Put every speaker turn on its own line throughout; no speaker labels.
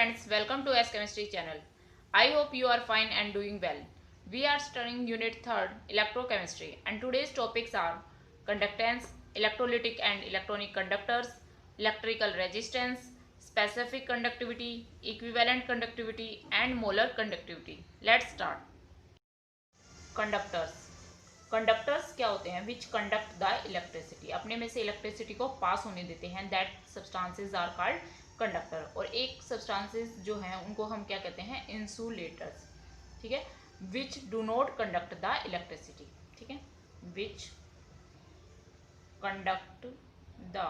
friends, welcome to S Chemistry channel. I hope you are fine and doing well. We are studying Unit 3rd Electrochemistry and today's topics are conductance, electrolytic and electronic conductors, electrical resistance, specific conductivity, equivalent conductivity and molar conductivity. Let's start. Conductors conductors क्या होते हैं? विच conduct the electricity, अपने में से electricity को पास होने देते हैं, that substances are called conductor. और एक सब्सटेंसेस जो हैं उनको हम क्या कहते हैं? इंसुलेटर्स। ठीक है, which do not conduct the electricity. ठीक है, विच कंडक्ट द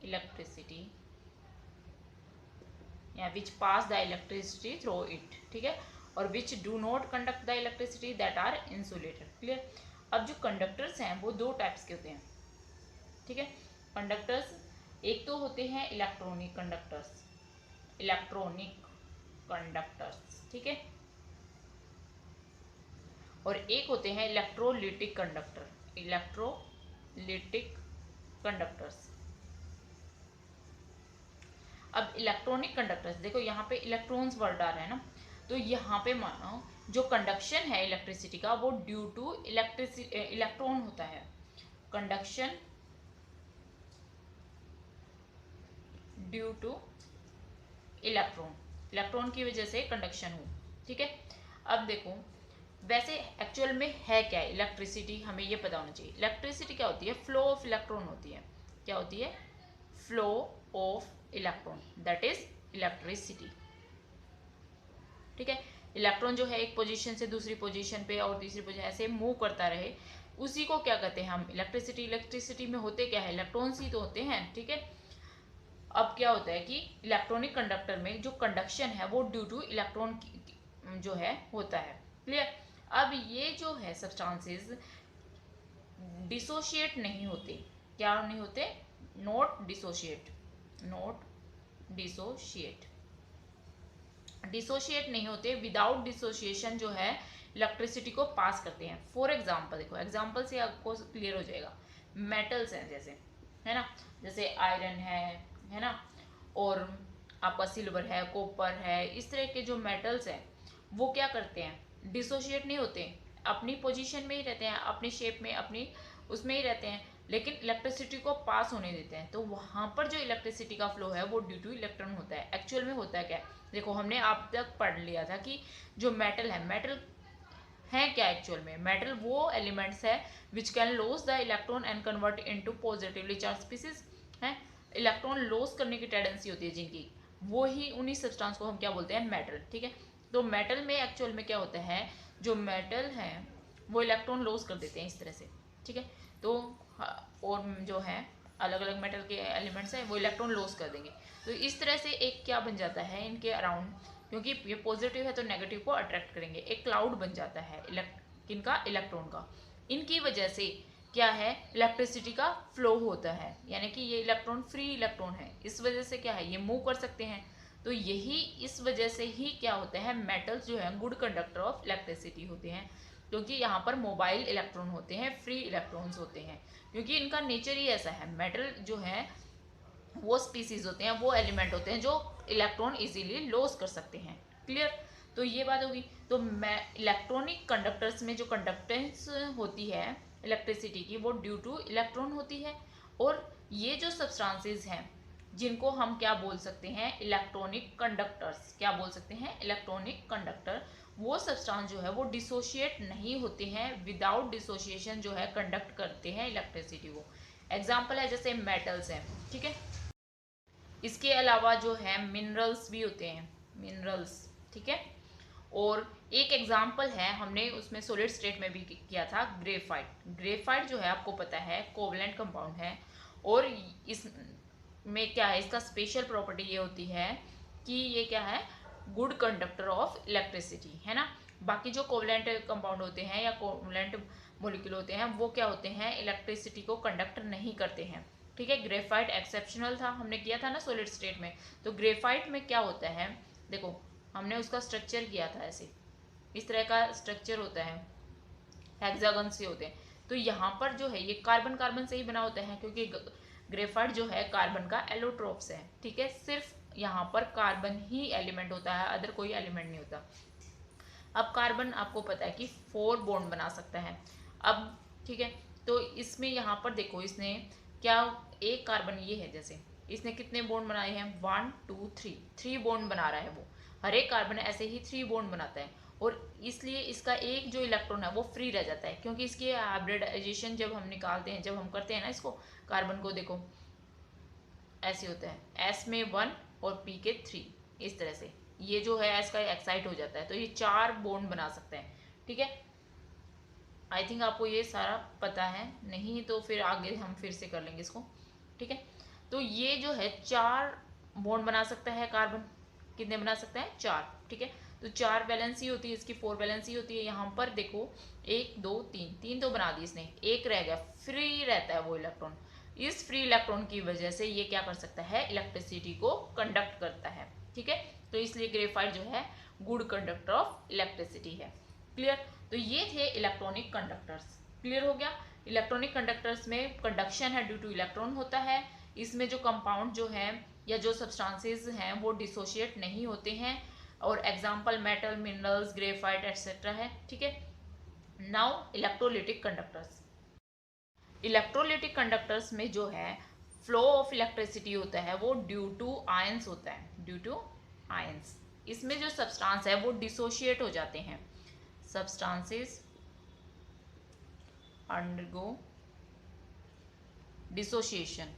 इलेक्ट्रिसिटी या which pass the electricity through it. ठीक है, और which do not conduct the electricity that are insulator. Clear. अब जो कंडक्टर्स हैं वो दो टाइप्स के होते हैं। ठीक है, कंडक्टर्स एक तो होते हैं इलेक्ट्रॉनिक कंडक्टर्स, इलेक्ट्रॉनिक कंडक्टर्स। ठीक है, और एक होते हैं इलेक्ट्रोलिटिक कंडक्टर, इलेक्ट्रोलिटिक कंडक्टर्स। अब इलेक्ट्रॉनिक कंडक्टर्स देखो, यहाँ पे इलेक्ट्रॉन्स वर्ड आ रहे हैं ना, तो यहाँ पे मानो जो कंडक्शन है इलेक्ट्रिसिटी का वो ड्यू टू इलेक्ट्रॉन होता है। Conduction due two electron, electron की वजह से कंडक्शन हो। ठीक है, अब देखो वैसे एक्चुअल में है क्या इलेक्ट्रिसिटी, हमें ये पता होना चाहिए। इलेक्ट्रिसिटी क्या होती है? फ्लो ऑफ इलेक्ट्रॉन होती है। क्या होती है? Flow of electron, that is electricity. ठीक है, इलेक्ट्रॉन जो है एक पोजीशन से दूसरी पोजीशन पे और तीसरी पोजीशन ऐसे मूव करता रहे, उसी को क्या कहते हैं हम? इलेक्ट्रिसिटी। इलेक्ट्रिसिटी में होते क्या है? इलेक्ट्रॉन्स ही तो होते हैं। ठीक है, अब क्या होता है कि इलेक्ट्रॉनिक कंडक्टर में जो कंडक्शन है वो ड्यू टू इलेक्ट्रॉन जो है होता है। क्लियर। अब ये जो है सब्सटेंसेस डिसोशिएट नहीं होते। क्या नहीं होते? Not dissociate, not dissociate, dissociate नहीं होते। विदाउट डिसोशिएशन जो है इलेक्ट्रिसिटी को पास करते हैं। फॉर एग्जाम्पल देखो, एग्जाम्पल से आपको क्लियर हो जाएगा। मेटल्स हैं जैसे, है ना, जैसे आयरन है ना, और आपका सिल्वर है, कॉपर है, इस तरह के जो मेटल्स हैं वो क्या करते हैं? डिसोशिएट नहीं होते, अपनी पोजीशन में ही रहते हैं, अपनी शेप में, अपनी उसमें ही रहते हैं, लेकिन इलेक्ट्रिसिटी को पास होने देते हैं। तो वहां पर जो इलेक्ट्रिसिटी का फ्लो है वो ड्यू टू इलेक्ट्रॉन होता है। एक्चुअल में होता है क्या? देखो हमने आप तक पढ़ लिया था कि जो मेटल है, मेटल है क्या एक्चुअल में? मेटल वो एलिमेंट्स है which can loss the electron and convert into positively charge species है। इलेक्ट्रॉन लॉस करने की टेंडेंसी होती है जिनकी, वो ही उन्हीं सब्सटेंस को हम क्या बोलते हैं? मेटल। ठीक है, तो मेटल में एक्चुअल में क्या होता है? जो मेटल है वो इलेक्ट्रॉन लॉस कर देते हैं इस तरह से। ठीक है, तो और जो है अलग अलग मेटल के एलिमेंट्स हैं वो इलेक्ट्रॉन लॉस कर देंगे। तो इस तरह से एक क्या बन जाता है इनके अराउंड, क्योंकि ये पॉजिटिव है तो नेगेटिव को अट्रैक्ट करेंगे, एक क्लाउड बन जाता है किनका? इलेक्ट्रॉन का। इनकी वजह से क्या है? इलेक्ट्रिसिटी का फ्लो होता है, यानी कि ये इलेक्ट्रॉन फ्री इलेक्ट्रॉन है, इस वजह से क्या है? ये मूव कर सकते हैं। तो यही इस वजह से ही क्या होता है? मेटल्स जो है गुड कंडक्टर ऑफ इलेक्ट्रिसिटी होते हैं, क्योंकि यहाँ पर मोबाइल इलेक्ट्रॉन होते हैं, फ्री इलेक्ट्रॉन्स होते हैं, क्योंकि इनका नेचर ही ऐसा है। मेटल जो है वो स्पीसीज होते हैं, वो एलिमेंट होते हैं जो इलेक्ट्रॉन इजीली लॉस कर सकते हैं। क्लियर। तो ये बात होगी। तो मैं इलेक्ट्रॉनिक कंडक्टर्स में जो कंडक्टेंस होती है इलेक्ट्रिसिटी की वो ड्यू टू इलेक्ट्रॉन होती है। और ये जो सब्सटेंसेस हैं जिनको हम क्या बोल सकते हैं? Electronic conductors. क्या बोल सकते हैं? Electronic conductor. वो सब्सटेंस जो है वो डिसोशिएट नहीं होते हैं, विदाउट डिसोशिएशन जो है कंडक्ट करते हैं इलेक्ट्रिसिटी को। एग्जाम्पल है जैसे मेटल्स हैं। ठीक है, इसके अलावा जो है मिनरल्स भी होते हैं, मिनरल्स। ठीक है, और एक एग्जाम्पल है हमने उसमें सॉलिड स्टेट में भी किया था, ग्रेफाइट। ग्रेफाइट जो है आपको पता है कोवलेंट कंपाउंड है, और इस में क्या है? इसका स्पेशल प्रॉपर्टी ये होती है कि ये क्या है? गुड कंडक्टर ऑफ इलेक्ट्रिसिटी, है ना। बाकी जो कोवलेंट कंपाउंड होते हैं या कोवलेंट मोलिक्यूल होते हैं वो क्या होते हैं? इलेक्ट्रिसिटी को कंडक्ट नहीं करते हैं। ठीक है, ग्रेफाइट एक्सेप्शनल था, हमने किया था ना सॉलिड स्टेट में। तो ग्रेफाइट में क्या होता है? देखो हमने उसका स्ट्रक्चर किया था ऐसे, इस तरह का स्ट्रक्चर होता है, हेक्सागन से होते हैं। तो यहाँ पर जो है ये कार्बन कार्बन से ही बना होता है, क्योंकि ग्रेफाइट जो है कार्बन का एलोट्रोप्स है। ठीक है, सिर्फ यहाँ पर कार्बन ही एलिमेंट होता है, अदर कोई एलिमेंट नहीं होता। अब कार्बन आपको पता है कि 4 बॉन्ड बना सकता है। अब ठीक है, तो इसमें यहाँ पर देखो इसने क्या, एक कार्बन ये है, जैसे इसने कितने बॉन्ड बनाए हैं, 1 2 3 बॉन्ड बना रहा है वो। हर एक कार्बन ऐसे ही 3 बॉन्ड बनाता है, और इसलिए इसका एक जो इलेक्ट्रॉन है वो फ्री रह जाता है, क्योंकि इसकी हाइब्रिडाइजेशन जब हम निकालते हैं, जब हम करते हैं ना इसको, कार्बन को देखो ऐसे होता है, एस में 1 और पी के 3, इस तरह से ये जो है एस का एक्साइट हो जाता है, तो ये 4 बॉन्ड बना सकते हैं। ठीक है, आई थिंक आपको ये सारा पता है, नहीं तो फिर आगे हम फिर से कर लेंगे इसको। ठीक है, तो ये जो है 4 बॉन्ड बना सकता है कार्बन। कितने बना सकता है, 4। ठीक है, तो 4 वैलेंसी होती है इसकी, 4 वैलेंसी होती है। यहाँ पर देखो 1 2 3 तो बना दी इसने, एक रह गया, फ्री रहता है वो इलेक्ट्रॉन। इस फ्री इलेक्ट्रॉन की वजह से ये क्या कर सकता है, इलेक्ट्रिसिटी को कंडक्ट करता है। ठीक है, तो इसलिए ग्रेफाइट जो है गुड कंडक्टर ऑफ इलेक्ट्रिसिटी है। क्लियर, तो ये थे इलेक्ट्रॉनिक कंडक्टर्स। क्लियर हो गया। इलेक्ट्रॉनिक कंडक्टर्स में कंडक्शन है ड्यू टू इलेक्ट्रॉन होता है। इसमें जो कंपाउंड जो है या जो सब्सटेंसेस हैं वो डिसोशिएट नहीं होते हैं, और example metal, minerals, graphite etcetera है। ठीक है, now electrolytic conductors. Electrolytic conductors में जो है फ्लो ऑफ इलेक्ट्रिसिटी होता है वो ड्यू टू आयंस होता है, ड्यू टू आयंस। इसमें जो सब्सटेंस है वो डिसोशिएट हो जाते हैं, सब्सटेंसेस अंडरगो डिसोशिएशन।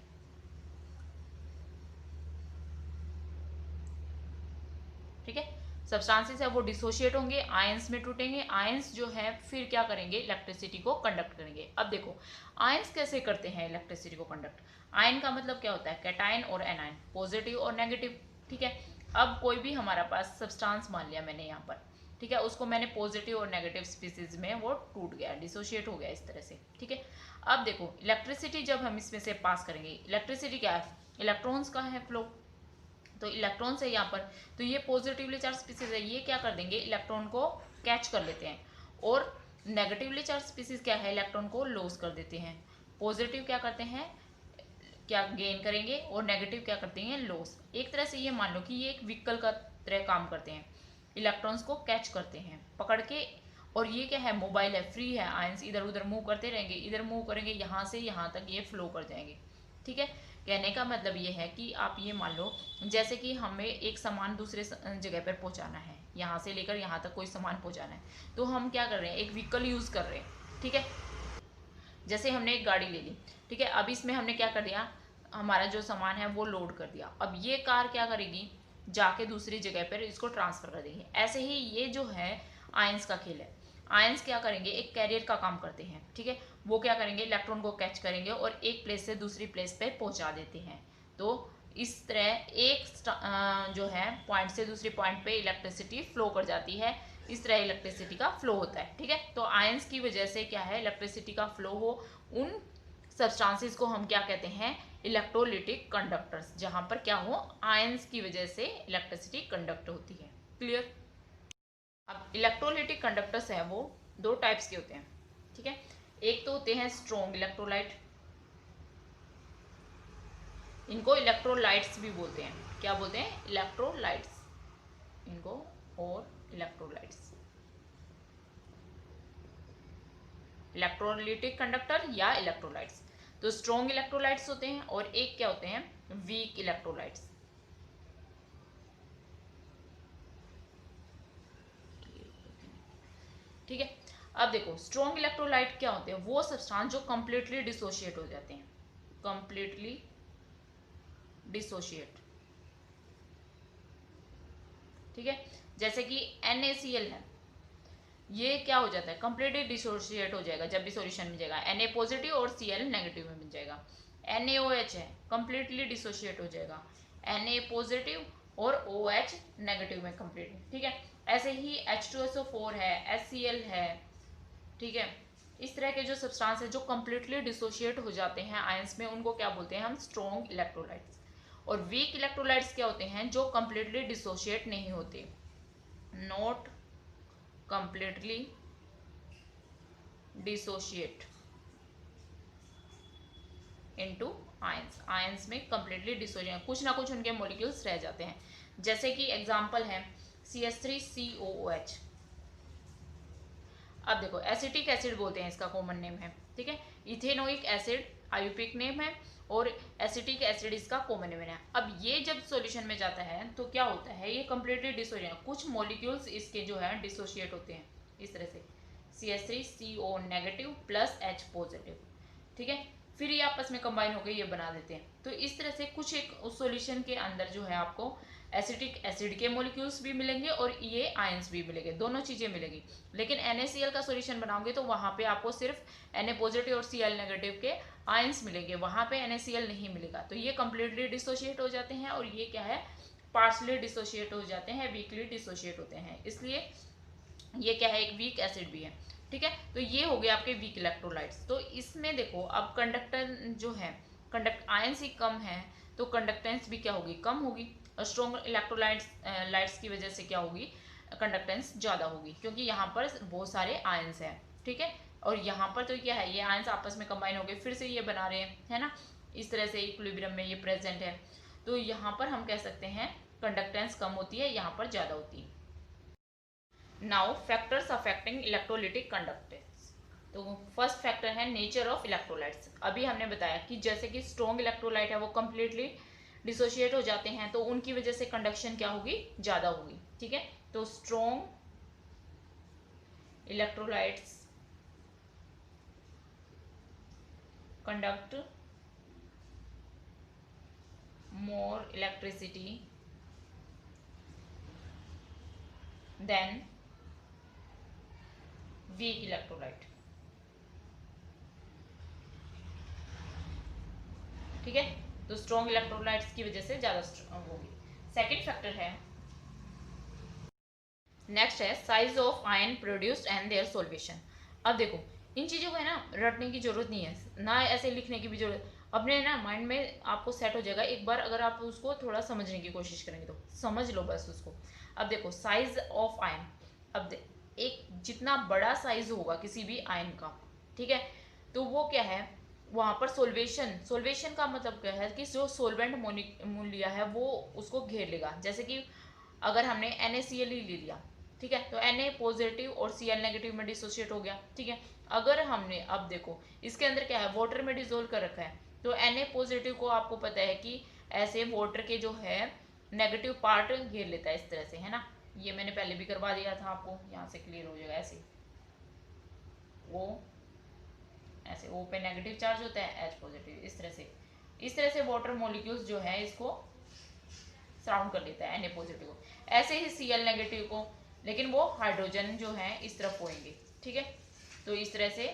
ठीक है, सब्सटेंसेस है वो डिसोशिएट होंगे, आयंस में टूटेंगे। आयंस जो है फिर क्या करेंगे, इलेक्ट्रिसिटी को कंडक्ट करेंगे। अब देखो आयंस कैसे करते हैं इलेक्ट्रिसिटी को कंडक्ट। आयन का मतलब क्या होता है, कैटायन और एनायन, पॉजिटिव और नेगेटिव। ठीक है, अब कोई भी हमारा पास सब्सटेंस मान लिया मैंने यहाँ पर, ठीक है, उसको मैंने पॉजिटिव और नेगेटिव स्पीसीज में वो टूट गया, डिसोशिएट हो गया इस तरह से। ठीक है, अब देखो इलेक्ट्रिसिटी जब हम इसमें से पास करेंगे, इलेक्ट्रिसिटी क्या है, इलेक्ट्रॉन्स का है फ्लो, तो इलेक्ट्रॉन्स है यहाँ पर, तो ये पॉजिटिवली चार्ज स्पीसीज है, ये क्या कर देंगे, इलेक्ट्रॉन को कैच कर लेते हैं। और नेगेटिवली चार्ज स्पीसीज क्या है, इलेक्ट्रॉन को लॉस कर देते हैं। पॉजिटिव क्या करते हैं, क्या गेन करेंगे, और नेगेटिव क्या करते हैं, लॉस। एक तरह से ये मान लो कि ये एक व्हीकल का तरह काम करते हैं, इलेक्ट्रॉन्स को कैच करते हैं पकड़ के। और ये क्या है, मोबाइल है, फ्री है, आयंस इधर उधर मूव करते रहेंगे, इधर मूव करेंगे, यहाँ से यहाँ तक ये फ्लो कर जाएंगे। ठीक है, कहने का मतलब ये है कि आप ये मान लो जैसे कि हमें एक सामान दूसरे जगह पर पहुंचाना है, यहाँ से लेकर यहाँ तक कोई सामान पहुंचाना है, तो हम क्या कर रहे हैं, एक व्हीकल यूज कर रहे हैं। ठीक है, जैसे हमने एक गाड़ी ले ली, ठीक है, अब इसमें हमने क्या कर दिया, हमारा जो सामान है वो लोड कर दिया। अब ये कार क्या करेगी, जाके दूसरी जगह पर इसको ट्रांसफर कर देगी। ऐसे ही ये जो है आयंस का खेल है। आयंस क्या करेंगे, एक कैरियर का काम करते हैं। ठीक है, वो क्या करेंगे, इलेक्ट्रॉन को कैच करेंगे और एक प्लेस से दूसरी प्लेस पे पहुंचा देते हैं। तो इस तरह एक जो है पॉइंट से दूसरे पॉइंट पे इलेक्ट्रिसिटी फ्लो कर जाती है। इस तरह इलेक्ट्रिसिटी का फ्लो होता है। ठीक है, तो आयंस की वजह से क्या है, इलेक्ट्रिसिटी का फ्लो हो, उन सब्सटेंसेस को हम क्या कहते हैं, इलेक्ट्रोलिटिक कंडक्टर्स, जहां पर क्या हो, आयंस की वजह से इलेक्ट्रिसिटी कंडक्ट होती है। क्लियर। अब इलेक्ट्रोलिटिक कंडक्टर्स है वो 2 टाइप्स के होते हैं। ठीक है, एक तो होते हैं स्ट्रॉन्ग इलेक्ट्रोलाइट, इनको इलेक्ट्रोलाइट्स भी बोलते हैं। क्या बोलते हैं, इलेक्ट्रोलाइट्स इनको, और इलेक्ट्रोलाइट्स, इलेक्ट्रोलिटिक कंडक्टर या इलेक्ट्रोलाइट्स। तो स्ट्रॉन्ग इलेक्ट्रोलाइट्स होते हैं, और एक क्या होते हैं, वीक इलेक्ट्रोलाइट्स। ठीक है, अब देखो स्ट्रॉन्ग इलेक्ट्रोलाइट क्या होते हैं, वो सब्सटेंस जो कंप्लीटली डिसोशिएट हो जाते हैं, कंप्लीटली डिसोशिएट। ठीक है, जैसे कि NaCl है, ये क्या हो जाता है, कंप्लीटली डिसोशिएट हो जाएगा जब भी सॉल्यूशन में जाएगा, Na पॉजिटिव और Cl नेगेटिव में मिल जाएगा। NaOH है, कंप्लीटली डिसोशिएट हो जाएगा, Na पॉजिटिव और OH नेगेटिव में कंप्लीटली। ठीक है, ऐसे ही H2SO4 है, HCl है। ठीक है, इस तरह के जो सब्सटेंस है जो कंप्लीटली डिसोशिएट हो जाते हैं आयंस में, उनको क्या बोलते हैं हम, स्ट्रॉन्ग इलेक्ट्रोलाइट्स। और वीक इलेक्ट्रोलाइट्स क्या होते हैं, जो कंप्लीटली डिसोशिएट नहीं होते, not completely dissociate into ions. Ions में कंप्लीटली डिसोसिएशन, कुछ ना कुछ उनके मॉलिक्यूल्स रह जाते हैं। जैसे कि एग्जांपल है CH3COOH। अब देखो एसिटिक एसिड बोलते हैं, इसका कॉमन नेम है, ठीक है। इथेनोइक एसिड आयुपिक नेम है और एसिटिक एसिड इसका कॉमन नेम है। अब ये जब सॉल्यूशन में जाता है तो क्या होता है, ये कंप्लीटली डिसोसिएट, कुछ मॉलिक्यूल्स इसके जो है डिसोशिएट होते हैं इस तरह से, CH3CO negative plus H positive, ठीक है। फिर ये आपस में कंबाइन होकर ये बना देते हैं। तो इस तरह से कुछ एक उस सॉल्यूशन के अंदर जो है आपको एसिटिक एसिड के मॉलिक्यूल्स भी मिलेंगे और ये आयंस भी मिलेंगे, दोनों चीजें मिलेंगी। लेकिन NaCl का सॉल्यूशन बनाओगे तो वहां पे आपको सिर्फ Na पॉजिटिव और Cl नेगेटिव के आयंस मिलेंगे, वहां पे NaCl नहीं मिलेगा। तो ये कंप्लीटली डिसोशिएट हो जाते हैं और ये क्या है, पार्शली डिसोशिएट हो जाते हैं, वीकली डिसोशिएट होते हैं। इसलिए ये क्या है, एक वीक एसिड भी है, ठीक है। तो ये हो गए आपके वीक इलेक्ट्रोलाइट्स। तो इसमें देखो अब कंडक्टर जो है, कंडक्ट आयंस ही कम है तो कंडक्टेंस भी क्या होगी, कम होगी। और स्ट्रॉन्ग इलेक्ट्रोलाइट्स लाइट्स की वजह से क्या होगी, कंडक्टेंस ज़्यादा होगी, क्योंकि यहाँ पर बहुत सारे आयंस हैं, ठीक है। और यहाँ पर तो क्या है, ये आयंस आपस में कंबाइन हो गए, फिर से ये बना रहे हैं, है ना, इस तरह से इक्विलिब्रियम में ये प्रेजेंट है। तो यहाँ पर हम कह सकते हैं कंडक्टेंस कम होती है, यहाँ पर ज़्यादा होती है। Now factors affecting electrolytic conductance. तो फर्स्ट फैक्टर है नेचर ऑफ इलेक्ट्रोलाइट्स। अभी हमने बताया कि जैसे कि स्ट्रॉन्ग इलेक्ट्रोलाइट है वो कंप्लीटली डिसोशिएट हो जाते हैं, तो उनकी वजह से कंडक्शन क्या होगी, ज़्यादा होगी, ठीक है। तो स्ट्रॉन्ग इलेक्ट्रोलाइट्स कंडक्ट मोर इलेक्ट्रिसिटी देन वीक इलेक्ट्रोलाइट, ठीक है। तो स्ट्रॉन्ग इलेक्ट्रोलाइट्स की वजह से ज्यादा होगी। सेकंड फैक्टर है, नेक्स्ट है size of ion produced and their solvation. अब देखो इन चीज़ों को है ना रटने की जरूरत नहीं है, ना ऐसे लिखने की भी जरूरत, अपने ना माइंड में आपको सेट हो जाएगा एक बार अगर आप उसको थोड़ा समझने की कोशिश करेंगे तो समझ लो बस उसको। अब देखो साइज ऑफ आयन, अब एक जितना बड़ा साइज होगा किसी भी आयन का, ठीक है, तो वो क्या है, वहां पर सोल्वेशन, सोल्वेशन का मतलब क्या है कि जो सोलवेंट लिया है वो उसको घेर लेगा। जैसे कि अगर हमने NaCl ही ले लिया, ठीक है, तो Na पॉजिटिव और Cl नेगेटिव में डिसोशिएट हो गया, ठीक है। अगर हमने अब देखो इसके अंदर क्या है, वाटर में डिजोल्व कर रखा है, तो Na पॉजिटिव को आपको पता है कि ऐसे वाटर के जो है नेगेटिव पार्ट घेर लेता है इस तरह से, है ना। ये मैंने पहले भी करवा दिया था आपको, यहाँ से क्लियर हो जाएगा। ऐसे ओ, ऐसे O पे नेगेटिव चार्ज होता है, H पॉजिटिव, इस तरह से वाटर मॉलिक्यूल्स जो है इसको सराउंड कर लेता है Na पॉजिटिव को। ऐसे ही Cl नेगेटिव को, लेकिन वो हाइड्रोजन जो है इस तरफ होएंगे, ठीक है। तो इस तरह से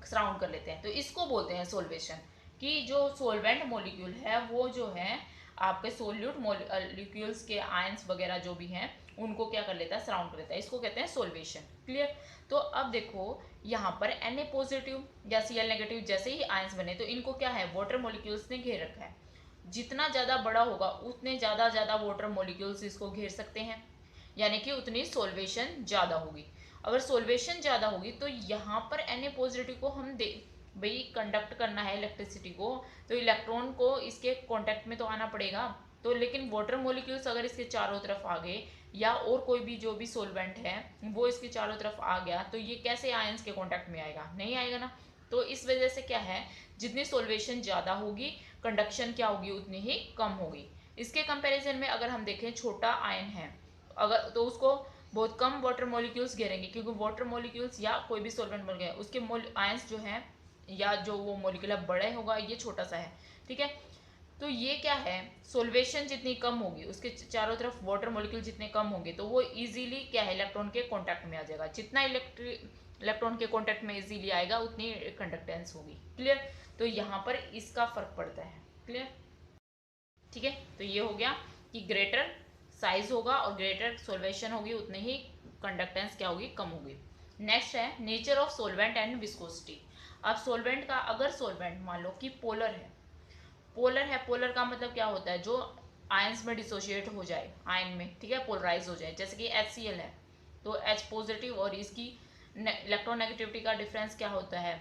सराउंड कर लेते हैं, तो इसको बोलते हैं सोल्वेशन। कि जो सोलवेंट मॉलिक्यूल है वो जो है आपके सोल्यूट मॉलिक्यूल्स के आयंस वगैरह जो भी हैं उनको क्या कर लेता है, सराउंड कर लेता है, इसको कहते हैं सोल्वेशन। क्लियर। तो अब देखो यहाँ पर Na पॉजिटिव या Cl नेगेटिव जैसे ही आयंस बने तो इनको क्या है, वाटर मॉलिक्यूल्स ने घेर रखा है। जितना ज़्यादा बड़ा होगा उतने ज़्यादा वाटर मॉलिक्यूल्स इसको घेर सकते हैं, यानी कि उतनी सोल्वेशन ज़्यादा होगी। अगर सोल्वेशन ज़्यादा होगी तो यहाँ पर Na पॉजिटिव को हम दे भाई कंडक्ट करना है इलेक्ट्रिसिटी को, तो इलेक्ट्रॉन को इसके कांटेक्ट में तो आना पड़ेगा। तो लेकिन वाटर मॉलिक्यूल्स अगर इसके चारों तरफ आ गए या और कोई भी जो भी सोलवेंट है वो इसके चारों तरफ आ गया तो ये कैसे आयंस के कांटेक्ट में आएगा, नहीं आएगा ना। तो इस वजह से क्या है, जितनी सोल्वेशन ज़्यादा होगी कंडक्शन क्या होगी, उतनी ही कम होगी। इसके कंपैरिजन में अगर हम देखें छोटा आयन है अगर, तो उसको बहुत कम वाटर मॉलिक्यूल्स घेरेंगे, क्योंकि वाटर मॉलिक्यूल्स या कोई भी सोलवेंट मिल गया उसके आयंस जो है या जो वो मॉलिक्यूल बड़ा होगा, ये छोटा सा है, ठीक है। तो ये क्या है, सोल्वेशन जितनी कम होगी उसके चारों तरफ वाटर मॉलिक्यूल जितने कम होंगे तो वो इजीली क्या है, इलेक्ट्रॉन के कांटेक्ट में आ जाएगा। जितना इलेक्ट्रॉन के कांटेक्ट में इजीली आएगा उतनी कंडक्टेंस होगी। क्लियर। तो यहाँ पर इसका फर्क पड़ता है। क्लियर, ठीक है। तो ये हो गया कि ग्रेटर साइज होगा और ग्रेटर सोल्वेशन होगी उतनी ही कंडक्टेंस क्या होगी, कम होगी। नेक्स्ट है nature of solvent and viscosity. अब सोलवेंट का, अगर सोलवेंट मान लो कि पोलर है, पोलर का मतलब क्या होता है, जो आयंस में डिसोशिएट हो जाए आयन में, ठीक है, पोलराइज हो जाए। जैसे कि HCl है तो H पॉजिटिव और इसकी इलेक्ट्रोनेगेटिविटी का डिफरेंस क्या होता है,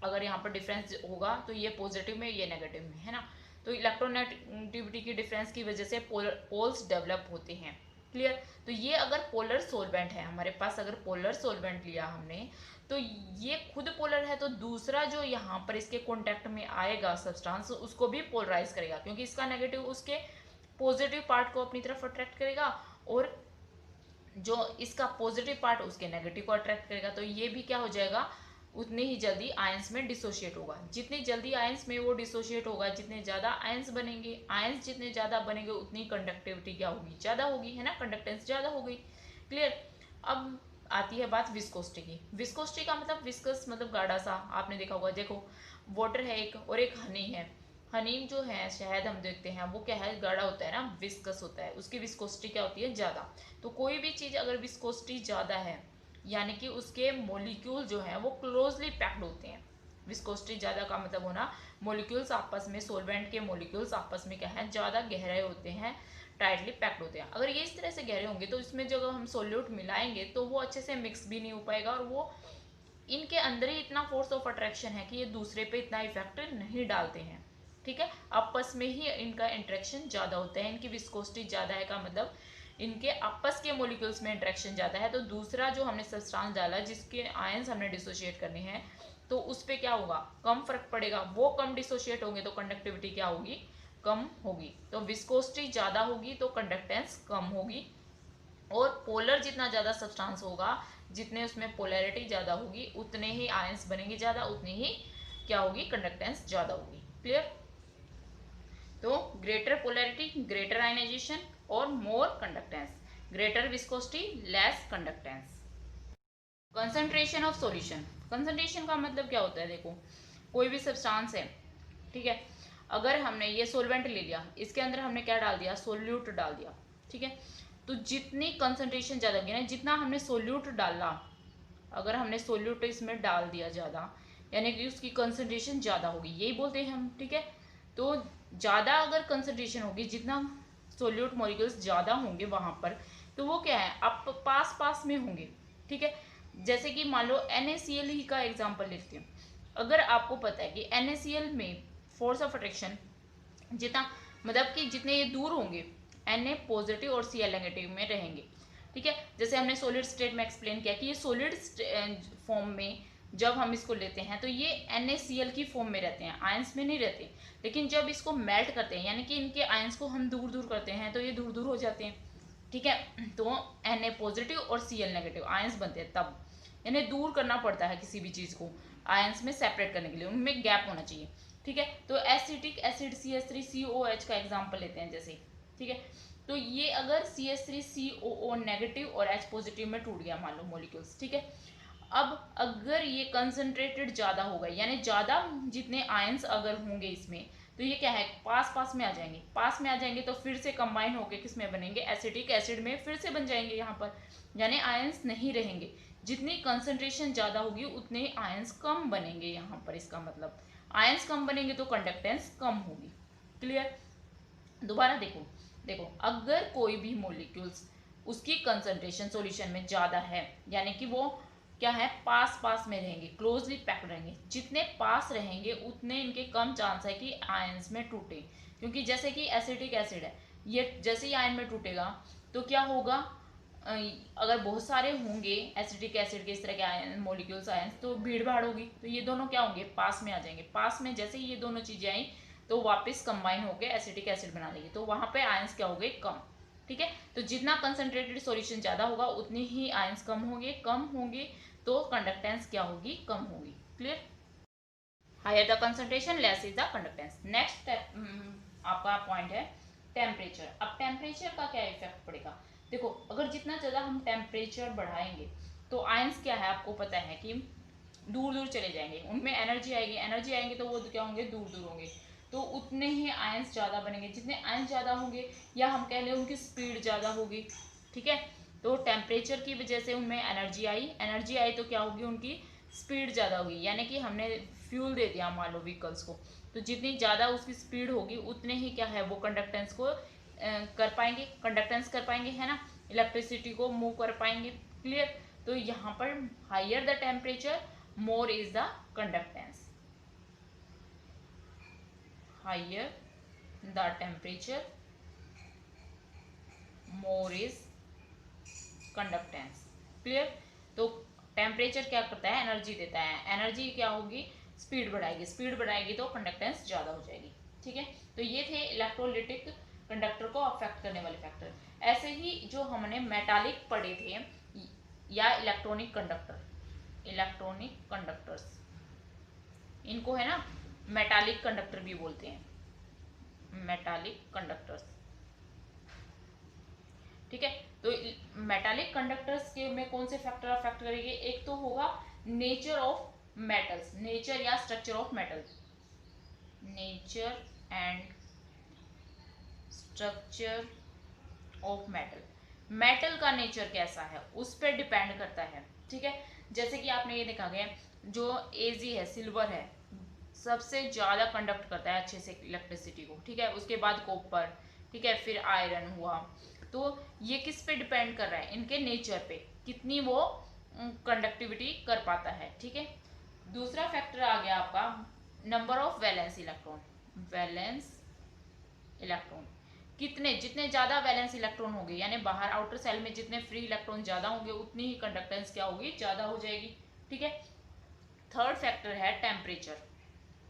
अगर यहाँ पर डिफरेंस होगा तो ये पॉजिटिव में, ये नेगेटिव में, है ना। तो इलेक्ट्रोनेगेटिविटी की डिफरेंस की वजह से पोल्स डेवलप होते हैं। क्लियर। तो ये अगर पोलर सोलवेंट है हमारे पास, अगर पोलर सोलवेंट लिया हमने, तो ये खुद पोलर है, तो दूसरा जो यहाँ पर इसके कॉन्टेक्ट में आएगा सब्सटेंस, उसको भी पोलराइज करेगा, क्योंकि इसका नेगेटिव उसके पॉजिटिव पार्ट को अपनी तरफ अट्रैक्ट करेगा, और जो इसका पॉजिटिव पार्ट उसके नेगेटिव को अट्रैक्ट करेगा। तो ये भी क्या हो जाएगा, उतनी ही जल्दी आयंस में डिसोशिएट होगा। जितनी जल्दी आयंस में वो डिसोशिएट होगा, जितने ज्यादा आयंस बनेंगे, आयंस जितने ज्यादा बनेंगे उतनी कंडक्टिविटी क्या होगी, ज्यादा होगी, है ना, कंडक्टेंस ज्यादा होगी। क्लियर। अब आती है बात विस्कोसिटी की। विस्कोसिटी का मतलब, विस्कस मतलब गाढ़ा सा, आपने देखा होगा। देखो वाटर है एक, और एक हनी है। हनी जो है शहद हम देखते हैं वो क्या है, गाढ़ा होता है ना, विस्कस होता है, उसकी विस्कोसिटी क्या होती है, ज्यादा। तो कोई भी चीज अगर विस्कोसिटी ज्यादा है, यानी कि उसके मॉलिक्यूल जो है वो क्लोजली पैक्ड होते हैं। विस्कोसिटी ज्यादा का मतलब होना, मॉलिक्यूल्स आपस में, सोलवेंट के मॉलिक्यूल्स आपस में क्या है, ज्यादा गहरे होते हैं, टाइटली पैक्ड होते हैं। अगर ये इस तरह से गहरे होंगे तो इसमें जब हम सोल्यूट मिलाएंगे तो वो अच्छे से मिक्स भी नहीं हो पाएगा, और वो इनके अंदर ही इतना फोर्स ऑफ अट्रैक्शन है कि ये दूसरे पे इतना इफेक्ट नहीं डालते हैं। ठीक है, आपस में ही इनका इंटरेक्शन ज्यादा होता है, इनकी विस्कोसिटी ज्यादा है का मतलब इनके आपस के मॉलिक्यूल्स में इंटरेक्शन ज्यादा है। तो दूसरा जो हमने सब्सटेंस डाला जिसके आयंस हमने डिसोशिएट करने हैं, तो उस पर क्या होगा, कम फर्क पड़ेगा, वो कम डिसोशिएट होंगे तो कंडक्टिविटी क्या होगी, कम होगी। तो विस्कोसिटी ज्यादा होगी तो कंडक्टेंस कम होगी, और पोलर जितना ज्यादा सब्सटेंस होगा, जितने उसमें पोलैरिटी ज्यादा होगी, उतने ही आयंस बनेंगे ज्यादा, उतनी ही क्या होगी, कंडक्टेंस ज्यादा होगी। क्लियर। तो ग्रेटर पोलैरिटी, ग्रेटर आयनाइजेशन, और more conductance, greater viscosity, less conductance. Concentration of solution. Concentration का मतलब क्या होता है, देखो कोई भी सब्सटेंस है, ठीक है, अगर हमने ये सोलवेंट ले लिया, इसके अंदर हमने क्या डाल दिया, सोल्यूट डाल दिया, ठीक है, तो जितनी कंसंट्रेशन ज्यादा होगी ना, जितना हमने सोल्यूट डाला, अगर हमने सोल्यूट इसमें डाल दिया ज्यादा, यानी कि उसकी कंसंट्रेशन ज्यादा होगी, यही बोलते हैं हम। ठीक है, तो ज्यादा अगर कंसंट्रेशन होगी, जितना सोल्यूट मॉलिक्यूल्स ज्यादा होंगे वहां पर, तो वो क्या है, आप पास पास में होंगे। ठीक है, जैसे कि मान लो NaCl ही का एग्जांपल लेते हैं। अगर आपको पता है कि NaCl में फोर्स ऑफ अट्रैक्शन जितना, मतलब कि जितने ये दूर होंगे, Na पॉजिटिव और Cl नेगेटिव में रहेंगे। ठीक है, जैसे हमने सॉलिड स्टेट में एक्सप्लेन किया कि ये सॉलिड फॉर्म में जब हम इसको लेते हैं तो ये NaCl की फॉर्म में रहते हैं, आयंस में नहीं रहते। लेकिन जब इसको मेल्ट करते हैं, यानी कि इनके आयंस को हम दूर दूर करते हैं, तो ये दूर दूर हो जाते हैं। ठीक है, तो Na पॉजिटिव और Cl नेगेटिव आयंस बनते हैं तब, यानी दूर करना पड़ता है किसी भी चीज को आयंस में सेपरेट करने के लिए, उनमें गैप होना चाहिए। ठीक है, तो एसिटिक एसिड CH3COH का एग्जांपल लेते हैं जैसे। ठीक है, तो ये अगर CH3COO नेगेटिव और H पॉजिटिव में टूट गया मान लो मॉलिक्यूल्स, ठीक है, अब अगर ये कंसंट्रेटेड ज्यादा होगा, यानी ज्यादा जितने आयंस अगर होंगे इसमें, तो ये क्या है, पास पास में आ जाएंगे, पास में आ जाएंगे तो फिर से कंबाइन होके किस में बनेंगे, एसिटिक एसिड में फिर से बन जाएंगे यहाँ पर, यानी आयंस नहीं रहेंगे। जितनी कंसंट्रेशन ज्यादा होगी उतने आयंस कम बनेंगे यहाँ पर, इसका मतलब आयंस कम बनेंगे तो कंडक्टेंस कम होगी। क्लियर। दोबारा देखो, देखो अगर कोई भी मॉलिक्यूल्स उसकी कंसंट्रेशन सॉल्यूशन में ज्यादा है, यानी कि वो क्या है, पास पास में रहेंगे, क्लोजली पैक्ड रहेंगे, जितने पास रहेंगे उतने इनके कम चांस है कि आयंस में टूटे। क्योंकि जैसे कि एसिटिक एसिड है, ये जैसे ही आयन में टूटेगा तो क्या होगा, अगर बहुत सारे होंगे एसिटिक एसिड के इस तरह के आयन मॉलिक्यूल्स आयन, तो भीड़ भाड़ होगी, तो ये दोनों क्या होंगे, पास में आ जाएंगे। पास में जैसे ही ये दोनों चीजें आई तो वापस कंबाइन होकर एसिटिक एसिड बना लेगी, तो वहां पे आयंस क्या हो गए, कम। ठीक है, तो जितना कंसंट्रेटेड सॉल्यूशन ज्यादा होगा उतनी ही आयंस कम होंगे तो कंडक्टेंस क्या होगी, कम होगी। Clear. Higher the concentration less is the conductance. Next आपका पॉइंट है टेम्परेचर। अब टेम्परेचर का क्या इफेक्ट पड़ेगा, देखो अगर जितना ज्यादा हम टेम्परेचर बढ़ाएंगे तो आयंस क्या है, आपको पता है कि दूर दूर चले जाएंगे, उनमें एनर्जी आएगी, एनर्जी आएंगे तो वो क्या होंगे, दूर दूर होंगे, तो उतने ही आयंस ज्यादा बनेंगे। जितने आयंस ज्यादा होंगे, या हम कह लें उनकी स्पीड ज्यादा होगी। ठीक है, तो टेम्परेचर की वजह से उनमें एनर्जी आई, एनर्जी आई तो क्या होगी, उनकी स्पीड ज्यादा होगी, यानी कि हमने फ्यूल दे दिया मान लो व्हीकल्स को, तो जितनी ज्यादा उसकी स्पीड होगी उतने ही क्या है, वो कंडक्टेंस को कर पाएंगे, कंडक्टेंस कर पाएंगे, है ना, इलेक्ट्रिसिटी को मूव कर पाएंगे। क्लियर। तो यहाँ पर higher the temperature more is the conductance. Higher the temperature more is conductance. Clear. तो टेम्परेचर क्या करता है, एनर्जी देता है, एनर्जी क्या होगी, स्पीड बढ़ाएगी, स्पीड बढ़ाएगी तो कंडक्टेंस ज्यादा हो जाएगी। ठीक है, तो ये थे इलेक्ट्रोलिटिक कंडक्टर को अफेक्ट करने वाले फैक्टर। ऐसे ही जो हमने मेटालिक पढ़े थे या इलेक्ट्रॉनिक कंडक्टर, इलेक्ट्रॉनिक कंडक्टर्स, इनको है ना मेटालिक कंडक्टर भी बोलते हैं, मेटालिक कंडक्टर्स। ठीक है, तो मेटालिक कंडक्टर्स के में कौन से फैक्टर अफेक्ट करेंगे, एक तो होगा नेचर ऑफ मेटल्स, नेचर या structure of metals, nature and structure of metal, metal का नेचर कैसा है उस पर डिपेंड करता है। ठीक है, जैसे कि आपने ये देखा गया जो एजी है, सिल्वर है, सबसे ज्यादा कंडक्ट करता है अच्छे से इलेक्ट्रिसिटी को। ठीक है, उसके बाद कॉपर, ठीक है, फिर आयरन हुआ। तो ये किस पे डिपेंड कर रहा है, इनके नेचर पे, कितनी वो कंडक्टिविटी कर पाता है। ठीक है, दूसरा फैक्टर आ गया आपका number of valence electron, valence electron, कितने, जितने ज्यादा वैलेंस इलेक्ट्रॉन होंगे यानी बाहर आउटर सेल में जितने फ्री इलेक्ट्रॉन ज्यादा होंगे उतनी ही कंडक्टेंस क्या होगी, ज्यादा हो जाएगी। ठीक है, थर्ड फैक्टर है टेम्परेचर,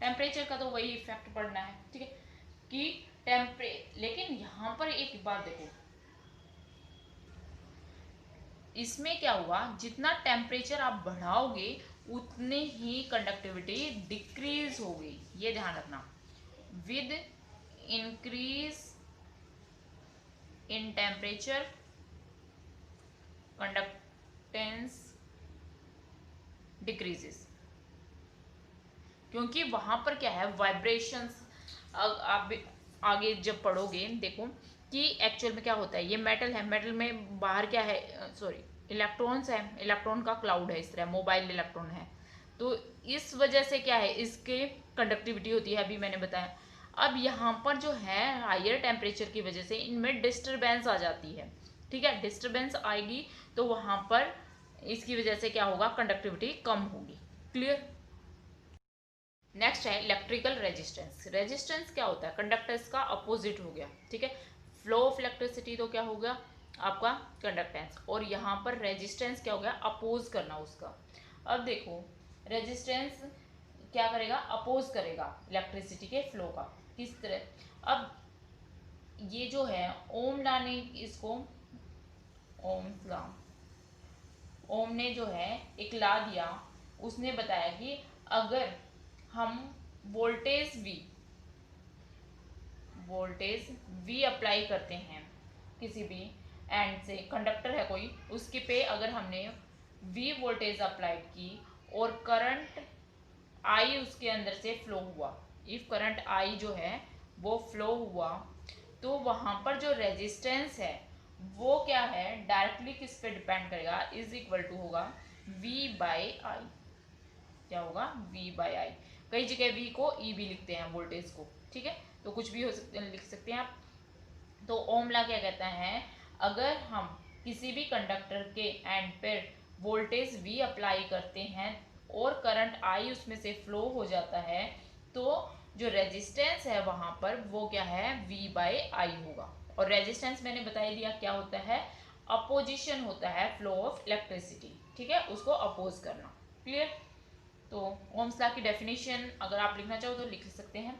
टेम्परेचर का तो वही इफेक्ट पड़ना है। ठीक है, कि लेकिन यहां पर एक बात देखो, इसमें क्या हुआ, जितना टेम्परेचर आप बढ़ाओगे उतनी ही कंडक्टिविटी डिक्रीज होगी, ये ध्यान रखना। With increase in temperature conductance decreases, क्योंकि वहां पर क्या है, वाइब्रेशंस। आप आगे जब पढ़ोगे देखो कि एक्चुअल में क्या होता है, ये मेटल है, मेटल में बाहर क्या है, सॉरी इलेक्ट्रॉन्स है, इलेक्ट्रॉन का क्लाउड है, इस तरह मोबाइल इलेक्ट्रॉन है। तो इस वजह से क्या है, इसके कंडक्टिविटी होती है, अभी मैंने बताया। अब यहाँ पर जो है हायर टेम्परेचर की वजह से इनमें डिस्टरबेंस आ जाती है। ठीक है, डिस्टरबेंस आएगी तो वहां पर इसकी वजह से क्या होगा, कंडक्टिविटी कम होगी। क्लियर। नेक्स्ट है इलेक्ट्रिकल रेजिस्टेंस। रेजिस्टेंस क्या होता है, कंडक्टेंस का अपोजिट हो गया। ठीक है, फ्लो ऑफ इलेक्ट्रिसिटी तो क्या होगा आपका कंडक्टेंस, और यहाँ पर रेजिस्टेंस क्या हो गया, अपोज करना उसका। अब देखो रेजिस्टेंस क्या करेगा, अपोज करेगा इलेक्ट्रिसिटी के फ्लो का। किस तरह, अब ये जो है ओम लॉ ने इसको, ओम्स लॉ, ओम ने जो है एक लॉ दिया, उसने बताया कि अगर हम वोल्टेज V अप्लाई करते हैं किसी भी एंड से, कंडक्टर है कोई, उसके पे अगर हमने V वोल्टेज अप्लाइड की और करंट I उसके अंदर से फ्लो हुआ, इफ करंट I जो है वो फ्लो हुआ, तो वहां पर जो रेजिस्टेंस है वो क्या है, डायरेक्टली किस पे डिपेंड करेगा, इज इक्वल टू होगा V बाई आई। क्या होगा, V बाई आई। कई जगह V को E भी लिखते हैं वोल्टेज को। ठीक है, तो कुछ भी हो सकते, लिख सकते हैं आप। तो ओम लॉ क्या कहता है, अगर हम किसी भी कंडक्टर के एंड पर वोल्टेज V अप्लाई करते हैं और करंट I उसमें से फ्लो हो जाता है, तो जो रेजिस्टेंस है वहां पर वो क्या है, V बाई आई होगा। और रेजिस्टेंस मैंने बता दिया क्या होता है, अपोजिशन होता है फ्लो ऑफ इलेक्ट्रिसिटी। ठीक है, उसको अपोज करना। क्लियर। तो ओम्स लॉ की डेफिनेशन अगर आप लिखना चाहो तो लिख सकते हैं,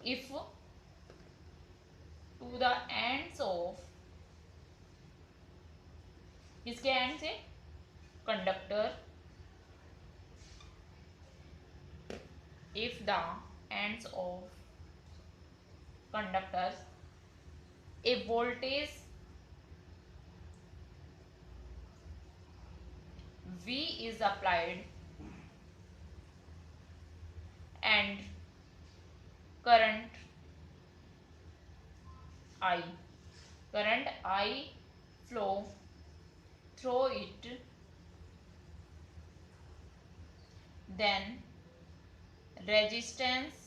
if two the ends of, किसके एंड से, conductor, if the ends of conductors a voltage V is applied and current I flow through it, then resistance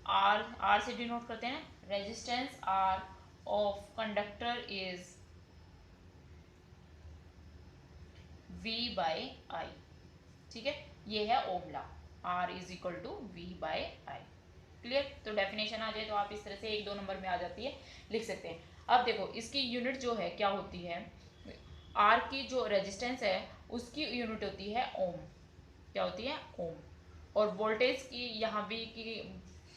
R से डिनोट करते हैं, resistance R of conductor is V by I. ठीक है, ये है ohm law. R is equal to V by I। Clear. तो definition आ जाए तो आप इस तरह से 1-2 नंबर में आ जाती है, लिख सकते हैं। अब देखो इसकी यूनिट जो है क्या होती है, R की जो रेजिस्टेंस है उसकी यूनिट होती है ओम। क्या होती है? ओम। और वोल्टेज की यहाँ भी की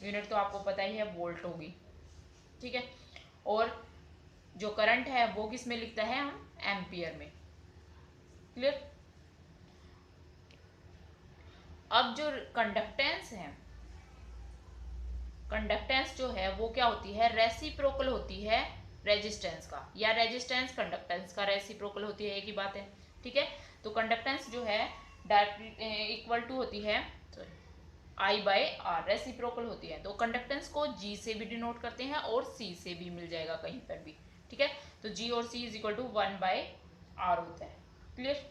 यूनिट तो आपको पता ही है, वोल्ट होगी। ठीक है। और जो करंट है वो किस में लिखता है हम? एम्पियर में। क्लियर। अब जो कंडक्टेंस है, कंडक्टेंस जो है वो क्या होती है? रेसिप्रोकल होती है रेजिस्टेंस का, या रेजिस्टेंस कंडक्टेंस का रेसिप्रोकल होती है, एक ही बात है। ठीक है। तो कंडक्टेंस जो है डायरेक्टली इक्वल टू होती है I बाय R, रेसिप्रोकल होती है। तो कंडक्टेंस को G से भी डिनोट करते हैं और C से भी मिल जाएगा कहीं पर भी। ठीक है। तो G और C is equal to 1 by R होता है। क्लियर।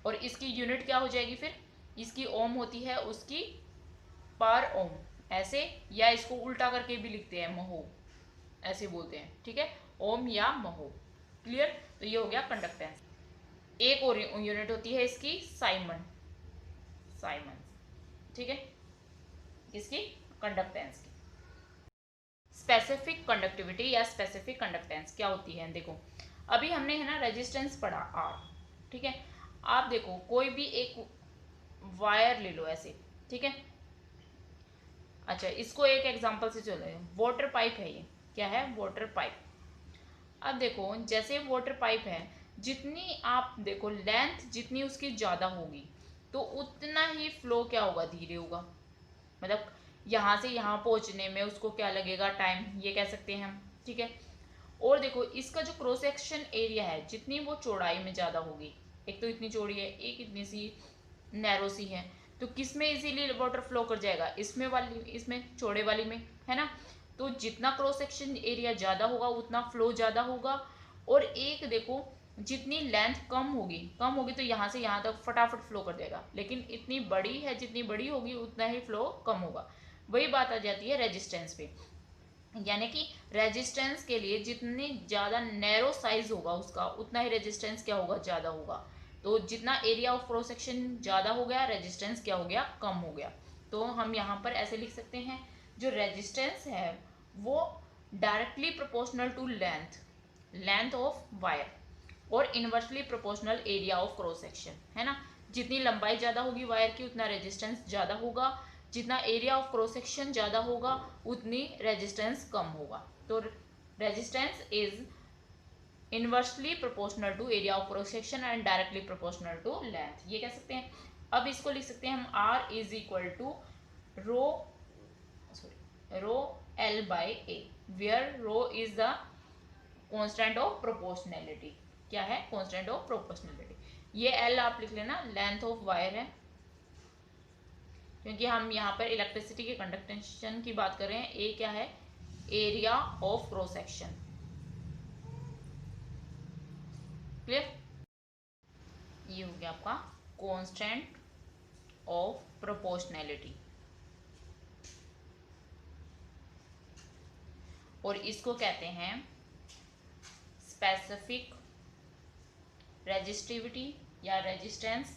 और इसकी यूनिट क्या हो जाएगी फिर? इसकी ओम होती है उसकी पर ओम, ऐसे, या इसको उल्टा करके भी लिखते हैं, महो, ऐसे बोलते हैं। ठीक है। ओम या महो। क्लियर। तो ये हो गया कंडक्टेंस। एक और यूनिट होती है इसकी साइमन, साइमन। ठीक है। इसकी कंडक्टेंस की स्पेसिफिक कंडक्टिविटी या स्पेसिफिक कंडक्टेंस क्या होती है? देखो अभी हमने है ना रेजिस्टेंस पढ़ा R। ठीक है। आप देखो कोई भी एक वायर ले लो ऐसे। ठीक है। अच्छा, इसको एक एग्जांपल से चले, वाटर पाइप है ये। क्या है? Water pipe. अब देखो जैसे वाटर पाइप है, जितनी आप देखो लेंथ जितनी उसकी ज़्यादा होगी तो उतना ही फ्लो क्या होगा? धीरे होगा। मतलब यहाँ से यहाँ पहुँचने में उसको क्या लगेगा? टाइम, ये कह सकते हैं हम। ठीक है। और देखो इसका जो क्रॉस सेक्शन एरिया है, जितनी वो चौड़ाई में ज़्यादा होगी, एक तो इतनी चौड़ी है, एक इतनी सी नैरो सी है, तो किस में इजीली वाटर फ्लो कर जाएगा? इसमें वाली, इसमें चौड़े वाली में, है ना। तो जितना क्रॉस सेक्शन एरिया ज़्यादा होगा उतना फ्लो ज़्यादा होगा। और एक देखो जितनी लेंथ कम होगी, कम होगी तो यहाँ से यहाँ तक फटाफट फ्लो कर देगा, लेकिन इतनी बड़ी है, जितनी बड़ी होगी उतना ही फ्लो कम होगा। वही बात आ जाती है रेजिस्टेंस पे, यानी कि रेजिस्टेंस के लिए जितनी ज़्यादा नैरो साइज होगा उसका, उतना ही रेजिस्टेंस क्या होगा? ज़्यादा होगा। तो जितना एरिया ऑफ क्रॉस सेक्शन ज़्यादा हो गया, रेजिस्टेंस क्या हो गया? कम हो गया। तो हम यहाँ पर ऐसे लिख सकते हैं, जो रेजिस्टेंस है वो directly proportional to length, length of wire, और inversely proportional area of cross section, है ना। जितनी लंबाई ज़्यादा होगी वायर की उतना रेजिस्टेंस ज़्यादा होगा, जितना एरिया ऑफ क्रॉस सेक्शन ज़्यादा होगा उतनी रेजिस्टेंस कम होगा। तो resistance is inversely proportional to area of cross section and directly proportional to length, ये कह सकते हैं। अब इसको लिख सकते हैं हम R is equal to rho, sorry, rho L by A, where rho is the constant of proportionality. क्या है? Constant of proportionality. ये L आप लिख लेना, लेंथ ऑफ वायर है, क्योंकि हम यहाँ पर इलेक्ट्रिसिटी के कंडक्टेंशन की बात कर रहे हैं। ए क्या है? Area of cross section. Clear. ये हो गया आपका कांस्टेंट ऑफ प्रोपोर्शनैलिटी। और इसको कहते हैं स्पेसिफिक रेजिस्टिविटी या रेजिस्टेंस,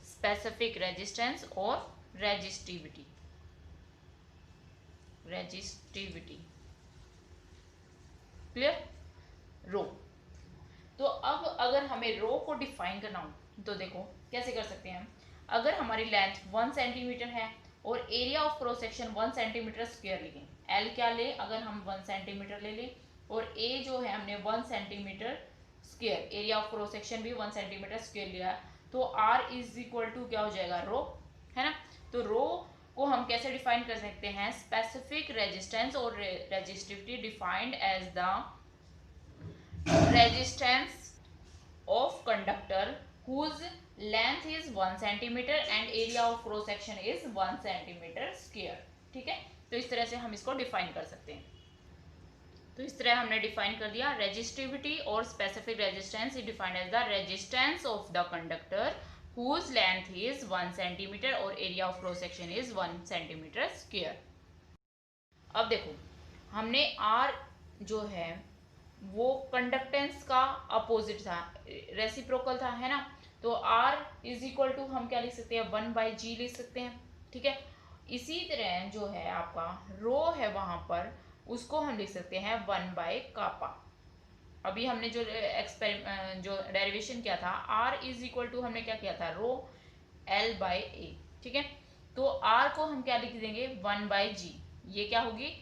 स्पेसिफिक रेजिस्टेंस और रेजिस्टिविटी, रेजिस्टिविटी। क्लियर। रो। तो अब अगर हमें रो को डिफाइन करना हो तो देखो कैसे कर सकते हैं हम। अगर हमारी लेंथ 1 सेंटीमीटर है और area of cross section 1 centimetre square लिखें, एल क्या ले? अगर हम 1 सेंटीमीटर ले लें, और ए जो है हमने 1 centimetre square, area of cross section भी 1 सेंटीमीटर स्क्वायर लिया, तो आर इज इक्वल टू क्या हो जाएगा? रो, है ना। तो रो को हम कैसे डिफाइन कर सकते हैं? स्पेसिफिक रेजिस्टेंस और resistivity defined as the resistance of conductor whose length is 1 centimeter and area of cross section is 1 centimeter square। ठीक है। तो इस तरह से हम इसको डिफाइन कर सकते हैं। तो इस तरह हमने डिफाइन कर दिया रेजिस्टिविटी और specific resistance is defined as the resistance of the conductor whose length is 1 centimeter और area of cross section is 1 centimeter square। अब देखो हमने R जो है वो कंडक्टेंस का अपोजिट था, रेसिप्रोकल था, है ना। तो तो R इज इक्वल टू हम क्या लिख सकते हैं, 1/g लिख सकते हैं, ठीक है। इसी तरह जो है आपका रो है वहां पर, उसको हम लिख सकते हैं 1/kappa। अभी हमने जो जो डेरिवेशन किया था, R इज इक्वल टू हमने क्या किया था, रो L/A, ठीक है। तो R को हम क्या लिख देंगे, 1/g। ये क्या होगी,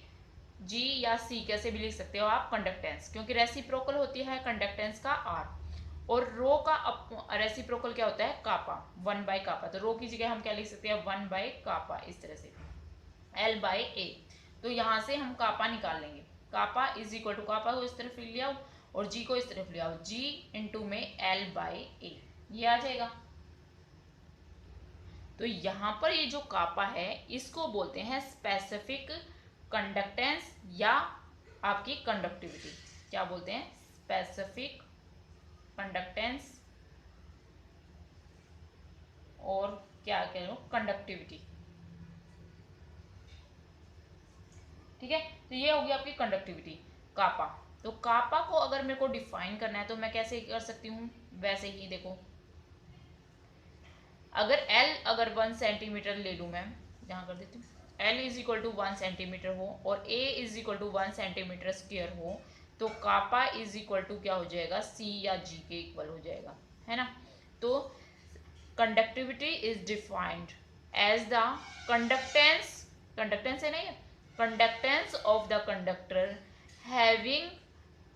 G या C कैसे भी लिख सकते हो आप, कंडक्टेंस, क्योंकि रेसिप्रोकल होती है कंडक्टेंस का R, और रो का रेसिप्रोकल क्या होता है, कापा, 1/kappa। तो रो की जगह हम क्या लिख सकते हैं, 1/kappa, इस तरह से, L/A। तो यहाँ से हम कापा निकाल लेंगे, कापा इज इक्वल टू, कापा को इस तरफ ले आओ और जी को इस तरफ ले आओ, G इंटू में L/A, ये आ जाएगा। तो यहाँ पर ये जो कापा है इसको बोलते हैं स्पेसिफिक कंडक्टेंस या आपकी कंडक्टिविटी। क्या बोलते हैं, स्पेसिफिक कंडक्टेंस और क्या कह लो, कंडक्टिविटी, ठीक है। तो ये होगी आपकी कंडक्टिविटी, कापा। तो कापा को अगर मेरे को डिफाइन करना है तो मैं कैसे कर सकती हूँ, वैसे ही देखो, अगर अगर 1 सेंटीमीटर ले लूँ मैं, यहाँ कर देती हूँ, L is equal to 1 centimetre हो और A is equal to 1 centimetre square हो, तो कापा इज इक्वल टू क्या हो जाएगा, C या G के इक्वल हो जाएगा, है ना। तो conductivity is defined as the conductance, conductance है नहीं, conductance of the conductor having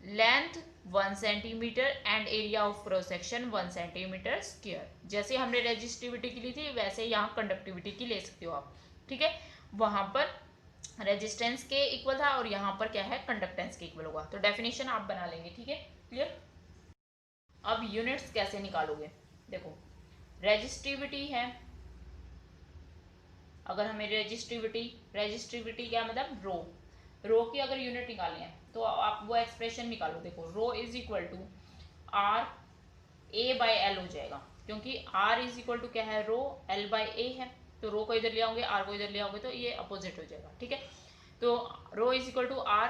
length 1 centimetre and area of cross section 1 centimetre square. जैसे हमने रेजिस्टिविटी की ली थी वैसे यहाँ कंडक्टिविटी की ले सकते हो आप, ठीक है। वहां पर रेजिस्टेंस के इक्वल था और यहाँ पर क्या है, कंडक्टेंस के इक्वल होगा। तो डेफिनेशन आप बना लेंगे, ठीक है, क्लियर। अब यूनिट्स कैसे निकालोगे, देखो, रेजिस्टिविटी है, अगर हमें रेजिस्टिविटी क्या मतलब, रो की अगर यूनिट निकालनी है तो आप वो एक्सप्रेशन निकालो, देखो rho is equal to R A/L हो जाएगा, क्योंकि R इज इक्वल टू क्या है, रो L/A है, तो रो को इधर ले आओगे, R को इधर ले आओगे तो ये अपोजिट हो जाएगा, ठीक है। तो rho is equal to R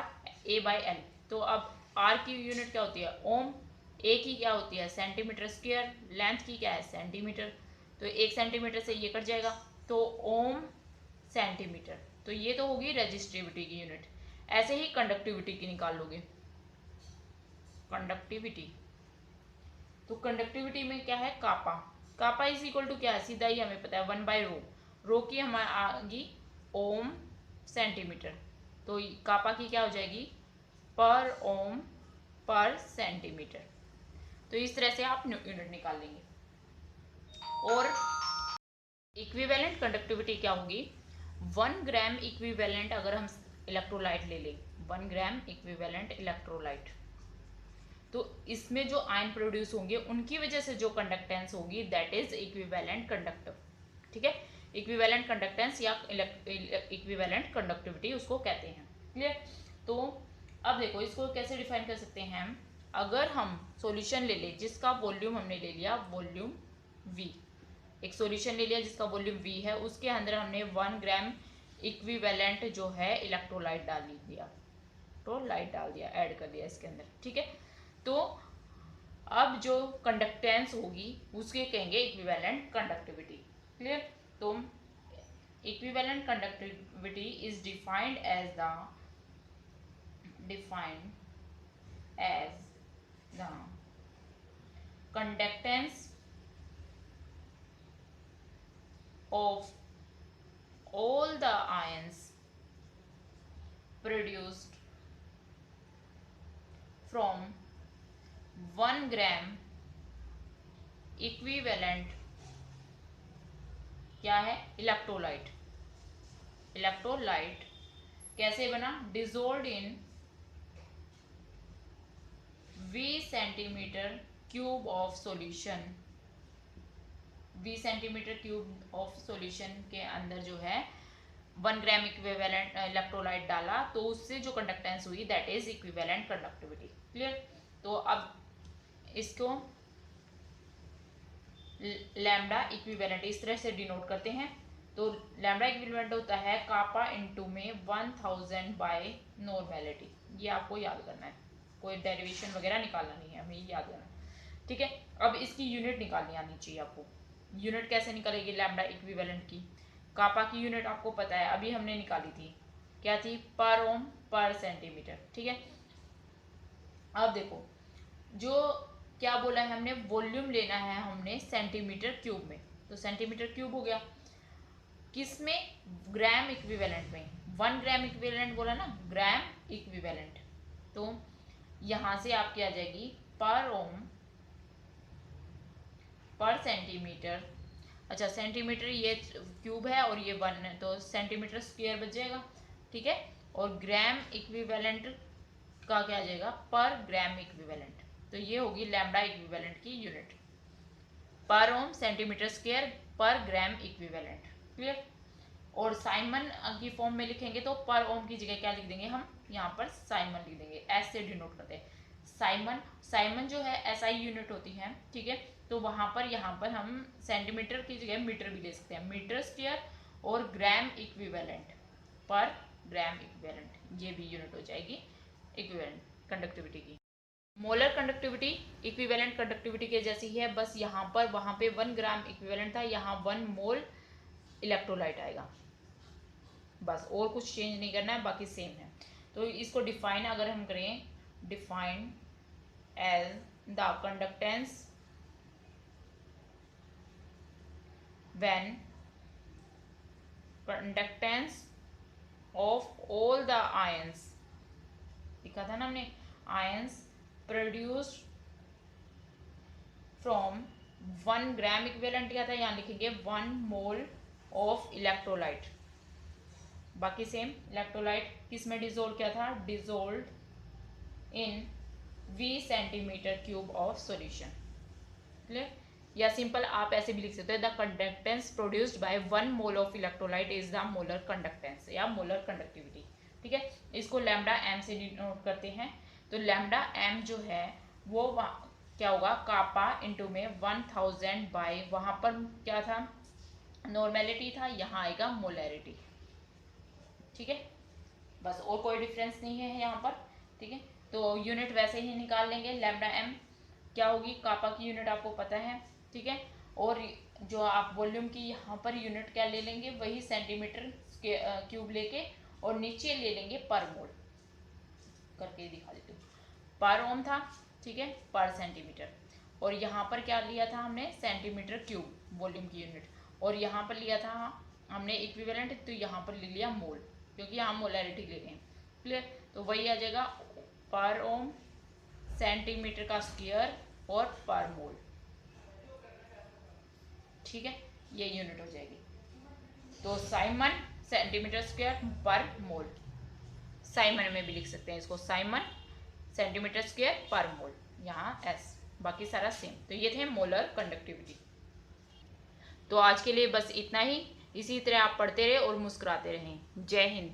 A/L। तो अब R की यूनिट क्या होती है, ओम, A की क्या होती है, सेंटीमीटर स्क्वायर, लेंथ की क्या है, सेंटीमीटर, तो 1 सेंटीमीटर से ये कट जाएगा, तो ओम सेंटीमीटर। तो ये तो होगी रेजिस्टिविटी की यूनिट। ऐसे ही कंडक्टिविटी की निकाल लोगे, कंडक्टिविटी, तो कंडक्टिविटी में क्या है, कापा, कापा इज इक्वल टू क्या है, सीधा ही हमें पता है 1/रो, रो की हमारी आएगी ओम सेंटीमीटर, तो कापा की क्या हो जाएगी, पर ओम पर सेंटीमीटर। तो इस तरह से आप यूनिट निकाल लेंगे। और इक्विवेलेंट कंडक्टिविटी क्या होगी, 1 ग्राम इक्विवेलेंट अगर हम इलेक्ट्रोलाइट ले लें, 1 ग्राम इक्विवेलेंट इलेक्ट्रोलाइट, तो इसमें जो आयन प्रोड्यूस होंगे उनकी वजह से जो कंडक्टेंस होगी दैट इज इक्विवेलेंट कंडक्टर, ठीक है। इक्विवेलेंट कंडक्टेंस या इक्विवेलेंट कंडक्टिविटी उसको कहते हैं, क्लियर। तो अब देखो इसको कैसे डिफाइन कर सकते हैं हम, अगर हम सॉल्यूशन ले लें जिसका वॉल्यूम हमने ले लिया वॉल्यूम V, एक सॉल्यूशन ले लिया जिसका वॉल्यूम V है, उसके अंदर हमने 1 ग्राम इक्विवेलेंट जो है इलेक्ट्रोलाइट डाल दिया, तो लाइट डाल दिया, ऐड कर दिया इसके अंदर, ठीक है। तो अब जो कंडक्टेंस होगी उसके कहेंगे इक्विवेलेंट कंडक्टिविटी, क्लियर। तो equivalent conductivity is defined as the conductance of all the ions produced from 1 gram equivalent क्या है, इलेक्ट्रोलाइट, इलेक्ट्रोलाइट कैसे बना, dissolve in V centimetre cube of solution, V centimetre cube of solution के अंदर जो है 1 gram equivalent electrolyte डाला, तो उससे जो कंडक्टेंस हुई that is equivalent conductivity, clear. तो अब इसको लैम्डा इक्विवेलेंट इस तरह से डिनोट करते हैं, तो लैम्डा इक्विवेलेंट होता है कापा इनटू में 1000 बाय नॉर्मेलिटी, ये आपको याद करना है, कोई डेरिवेशन वगैरह निकालना नहीं है, हमें याद करना है। ठीक है, अब इसकी यूनिट निकालनी आनी चाहिए आपको। यूनिट कैसे निकालेगी लैम्डा इक्विवेलेंट की? कापा की यूनिट आपको पता है, अभी हमने निकाली थी, क्या थी? पर ओम पर सेंटीमीटर। ठीक है, अब देखो जो क्या बोला है हमने, वॉल्यूम लेना है हमने सेंटीमीटर क्यूब में, तो सेंटीमीटर क्यूब हो गया। किस में? ग्राम इक्विवेलेंट में। 1 ग्राम इक्विवेलेंट बोला ना, ग्राम इक्विवेलेंट। तो यहां से आपकी आ जाएगी पर ओम पर सेंटीमीटर। अच्छा, सेंटीमीटर ये क्यूब है और ये 1 है, तो सेंटीमीटर स्क्वायर बच जाएगा। ठीक है, और ग्राम इक्विवेलेंट का क्या आ जाएगा? पर ग्राम इक्विवेलेंट। तो ये होगी लैम्डा इक्विवेलेंट की यूनिट, पर ओम सेंटीमीटर स्क्वायर पर ग्राम इक्विवेलेंट। क्लियर? और साइमन की फॉर्म में लिखेंगे तो पर ओम की जगह क्या लिख देंगे हम? यहाँ पर साइमन लिख देंगे, एस से डिनोट करते हैं साइमन। साइमन जो है एसआई यूनिट होती है। ठीक है, तो वहां पर यहाँ पर हम सेंटीमीटर की जगह मीटर भी ले सकते हैं, मीटर स्क्वायर और ग्राम इक्विवेलेंट पर ग्राम इक्विवेलेंट, ये भी यूनिट हो जाएगी इक्विवेलेंट कंडक्टिविटी की। मोलर कंडक्टिविटी इक्विवेलेंट कंडक्टिविटी के जैसी ही है, बस यहाँ पर वहां पे 1 ग्राम इक्विवेलेंट था, यहाँ 1 मोल इलेक्ट्रोलाइट आएगा, बस और कुछ चेंज नहीं करना है, बाकी सेम है। तो इसको डिफाइन अगर हम करें, define as the conductance when conductance of all the ions, लिखा था ना हमने, ions produced from 1 gram equivalent क्या था, यहाँ लिखेंगे 1 मोल ऑफ इलेक्ट्रोलाइट। बाकी सेम, इलेक्ट्रोलाइट किस में डिजोल्व किया था? Dissolve in V centimetre cube of solution. Clear? या सिंपल आप ऐसे भी लिख सकते हो, the conductance produced by 1 mole of electrolyte is the molar conductance या मोलर कंडक्टिविटी। ठीक है, इसको लैम्डा एम से डिनोट करते हैं। तो लैम्डा एम जो है वो क्या होगा? कापा इंटू में 1000 बाय, वहां पर क्या था? नॉर्मेलिटी था, यहाँ आएगा मोलैरिटी। ठीक है, बस और कोई डिफरेंस नहीं है यहाँ पर। ठीक है, तो यूनिट वैसे ही निकाल लेंगे। लैम्डा एम क्या होगी? कापा की यूनिट आपको पता है। ठीक है, और जो आप वॉल्यूम की यहाँ पर यूनिट क्या ले लेंगे? वही सेंटीमीटर क्यूब लेके, और नीचे ले लेंगे पर मोल, करके दिखा देती हूँ। पर ओम था, ठीक है, पर सेंटीमीटर, और यहाँ पर क्या लिया था हमने? सेंटीमीटर क्यूब वॉल्यूम की यूनिट, और यहाँ पर लिया था हमने इक्विवेलेंट, तो यहाँ पर ले लिया मोल, क्योंकि यहाँ मोलैरिटी ले रहे हैं। क्लियर? तो वही आ जाएगा पर ओम सेंटीमीटर का स्क्वायर और पर मोल। ठीक है, ये यूनिट हो जाएगी। तो साइमन सेंटीमीटर स्क्वायर पर मोल, साइमन में भी लिख सकते हैं इसको, साइमन सेंटीमीटर स्क्वायर पर मोल, यहाँ एस, बाकी सारा सेम। तो ये थे मोलर कंडक्टिविटी। तो आज के लिए बस इतना ही। इसी तरह आप पढ़ते रहे और मुस्कुराते रहें। जय हिंद।